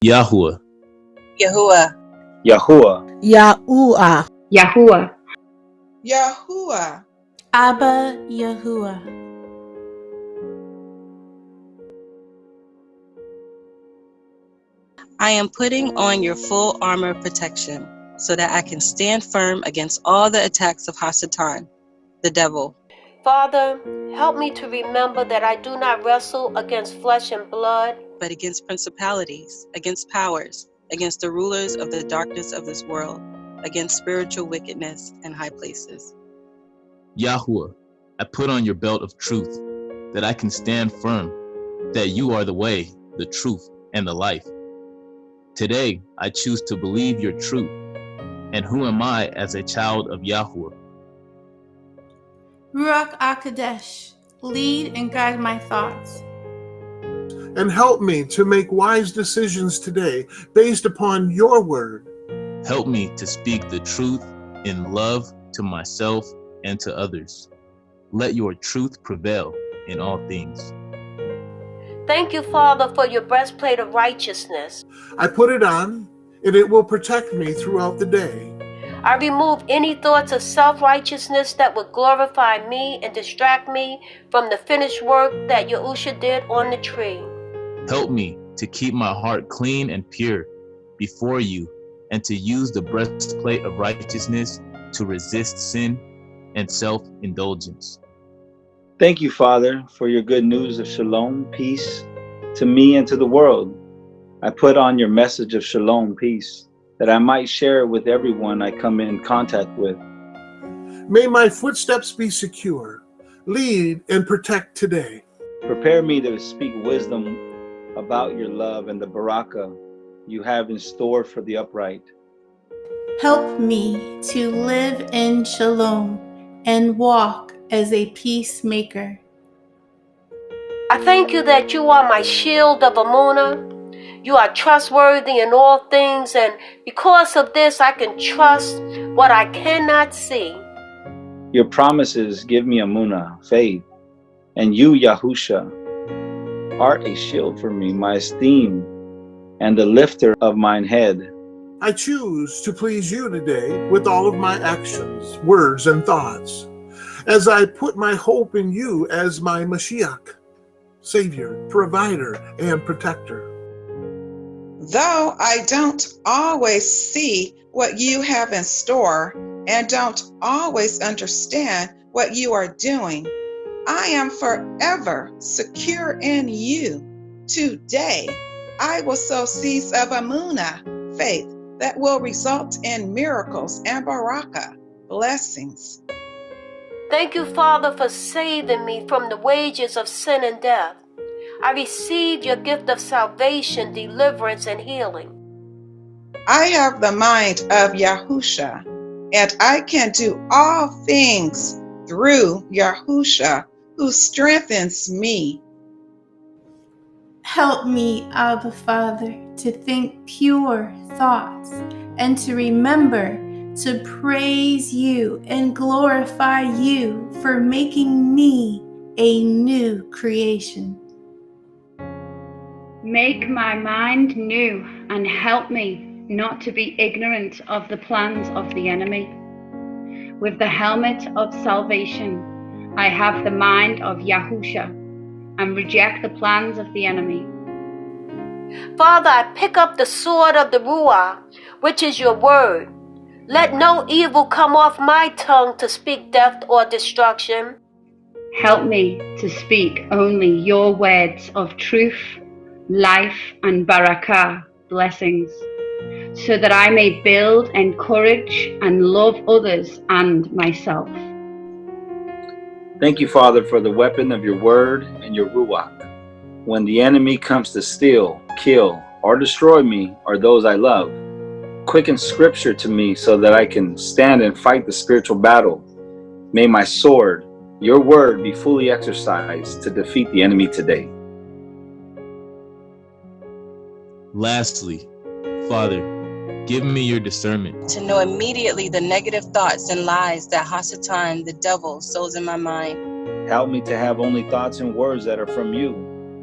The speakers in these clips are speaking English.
Yahuah, Yahuah, Yahuah, Yahuah, Yahuah, Yahuah, Abba, Yahuah. I am putting on your full armor of protection so that I can stand firm against all the attacks of Hasatan, the devil. Father, help me to remember that I do not wrestle against flesh and blood, but against principalities, against powers, against the rulers of the darkness of this world, against spiritual wickedness in high places. Yahuah, I put on your belt of truth, that I can stand firm, that you are the way, the truth, and the life. Today, I choose to believe your truth. And who am I as a child of Yahuah? Ruach HaKodesh, lead and guide my thoughts. And help me to make wise decisions today based upon your word. Help me to speak the truth in love to myself and to others. Let your truth prevail in all things. Thank you, Father, for your breastplate of righteousness. I put it on, and it will protect me throughout the day. I remove any thoughts of self-righteousness that would glorify me and distract me from the finished work that Yahusha did on the tree. Help me to keep my heart clean and pure before you, and to use the breastplate of righteousness to resist sin and self-indulgence. Thank you, Father, for your good news of shalom, peace, to me and to the world. I put on your message of shalom, peace, that I might share it with everyone I come in contact with. May my footsteps be secure. Lead and protect today. Prepare me to speak wisdom about your love and the barakah you have in store for the upright. Help me to live in shalom and walk as a peacemaker. I thank you that you are my shield of Amunah. You are trustworthy in all things, and because of this, I can trust what I cannot see. Your promises give me Amunah, faith, and you, Yahusha, art a shield for me, my esteem, and the lifter of mine head. I choose to please you today with all of my actions, words, and thoughts, as I put my hope in you as my Mashiach, Savior, Provider, and Protector. though I don't always see what you have in store and don't always understand what you are doing, I am forever secure in you. Today, I will sow seeds of Amunah, faith, that will result in miracles and barakah, blessings. Thank you, Father, for saving me from the wages of sin and death. I received your gift of salvation, deliverance, and healing. I have the mind of Yahusha, and I can do all things through Yahusha, who strengthens me. Help me, Abba Father, to think pure thoughts and to remember to praise you and glorify you for making me a new creation. make my mind new and help me not to be ignorant of the plans of the enemy. With the helmet of salvation, I have the mind of Yahusha and reject the plans of the enemy. Father, I pick up the sword of the Ruach, which is your word. Let no evil come off my tongue to speak death or destruction. Help me to speak only your words of truth, life, and barakah, blessings, so that I may build, encourage, and love others and myself. Thank you, Father, for the weapon of your word and your Ruach. When the enemy comes to steal, kill, or destroy me or those I love, quicken scripture to me so that I can stand and fight the spiritual battle. May my sword, your word, be fully exercised to defeat the enemy today. Lastly, Father, give me your discernment to know immediately the negative thoughts and lies that Hasatan, the devil, sows in my mind. Help me to have only thoughts and words that are from you,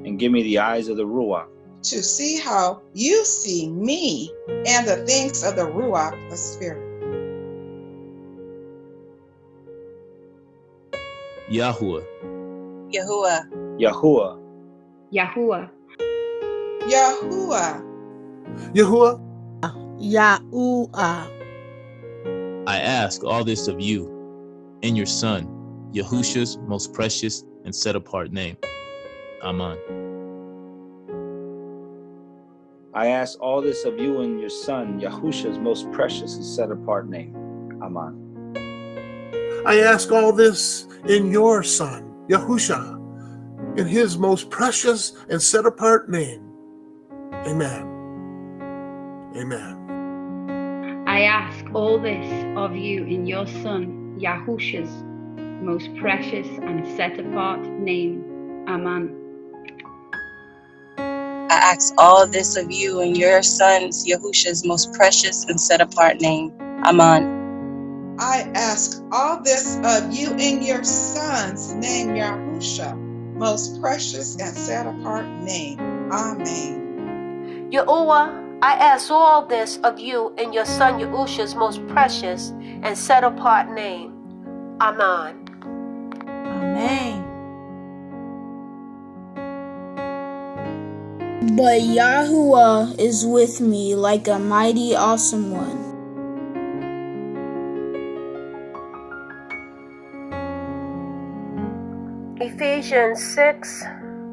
and give me the eyes of the Ruach to see how you see me and the things of the Ruach, the Spirit. Yahuah, Yahuah, Yahuah, Yahuah, Yahuah, Yahuah, Yahuah. I ask all this of you in your Son, Yahusha's most precious and set-apart name. Amen. I ask all this of you in your Son, Yahusha's most precious and set-apart name. Amen. I ask all this in your Son, Yahusha, in his most precious and set-apart name. Amen. Amen. I ask all this of you in your Son, Yahusha's most precious and set-apart name. Amen. I ask all this of you in your Son's Yahusha's most precious and set-apart name. Amen. I ask all this of you in your Son's name, Yahusha, most precious and set-apart name. Amen. Yahuah, I ask all this of you in your Son Yahusha's most precious and set-apart name. Amen. Amen. But Yahuah is with me like a mighty awesome one. Ephesians 6,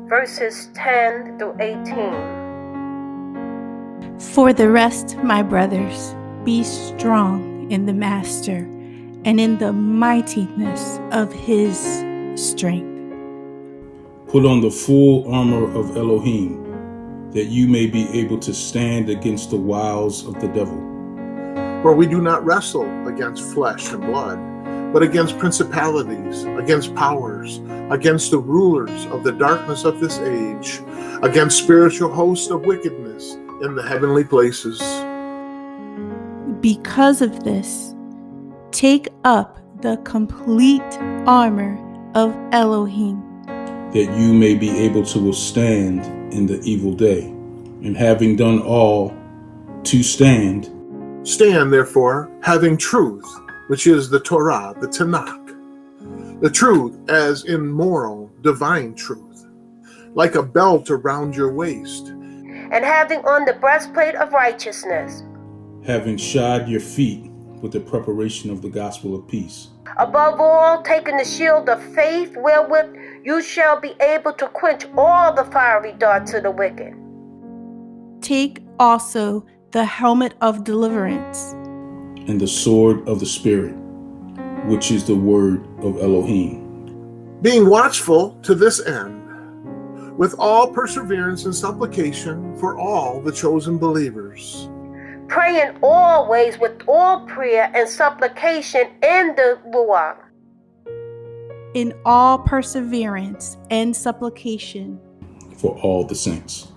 verses 10 through 18. For the rest, my brothers, be strong in the Master and in the mightiness of his strength. Put on the full armor of Elohim, that you may be able to stand against the wiles of the devil. For we do not wrestle against flesh and blood, but against principalities, against powers, against the rulers of the darkness of this age, against spiritual hosts of wickedness in the heavenly places. Because of this, take up the complete armor of Elohim, that you may be able to withstand in the evil day, and having done all, to stand. Stand, therefore, having truth, which is the Torah, the Tanakh, the truth as in moral, divine truth, like a belt around your waist, And having on the breastplate of righteousness, having shod your feet with the preparation of the gospel of peace. above all, taking the shield of faith, wherewith you shall be able to quench all the fiery darts of the wicked. take also the helmet of deliverance, And the sword of the Spirit, which is the word of Elohim. being watchful to this end, with all perseverance and supplication for all the chosen believers. Praying always with all prayer and supplication in the Ruach, in all perseverance and supplication, For all the saints.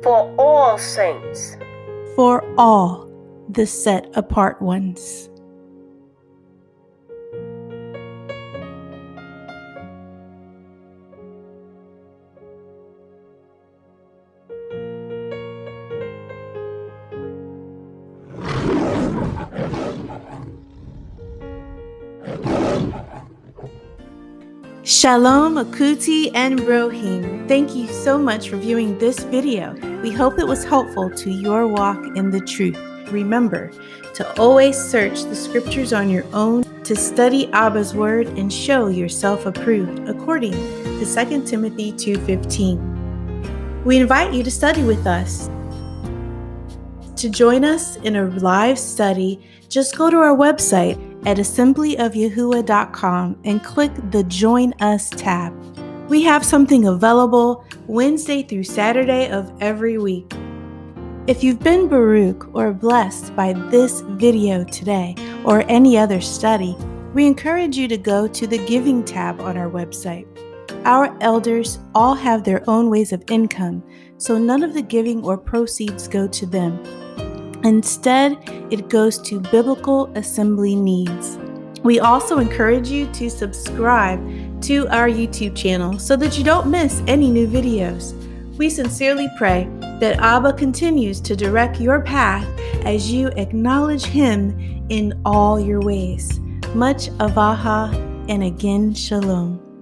for all saints. for all the set apart ones. Shalom, Akuti, and Rohim. Thank you so much for viewing this video. We hope it was helpful to your walk in the truth. Remember to always search the scriptures on your own, to study Abba's word and show yourself approved according to 2 Timothy 2:15. We invite you to study with us. To join us in a live study, just go to our website at assemblyofyahuah.com and click the Join Us tab. We have something available Wednesday through Saturday of every week. If you've been Baruch or blessed by this video today or any other study, we encourage you to go to the Giving tab on our website. Our elders all have their own ways of income, so none of the giving or proceeds go to them. Instead, it goes to biblical assembly needs. We also encourage you to subscribe to our YouTube channel so that you don't miss any new videos. We sincerely pray that Abba continues to direct your path as you acknowledge Him in all your ways. Much Avaha and again Shalom.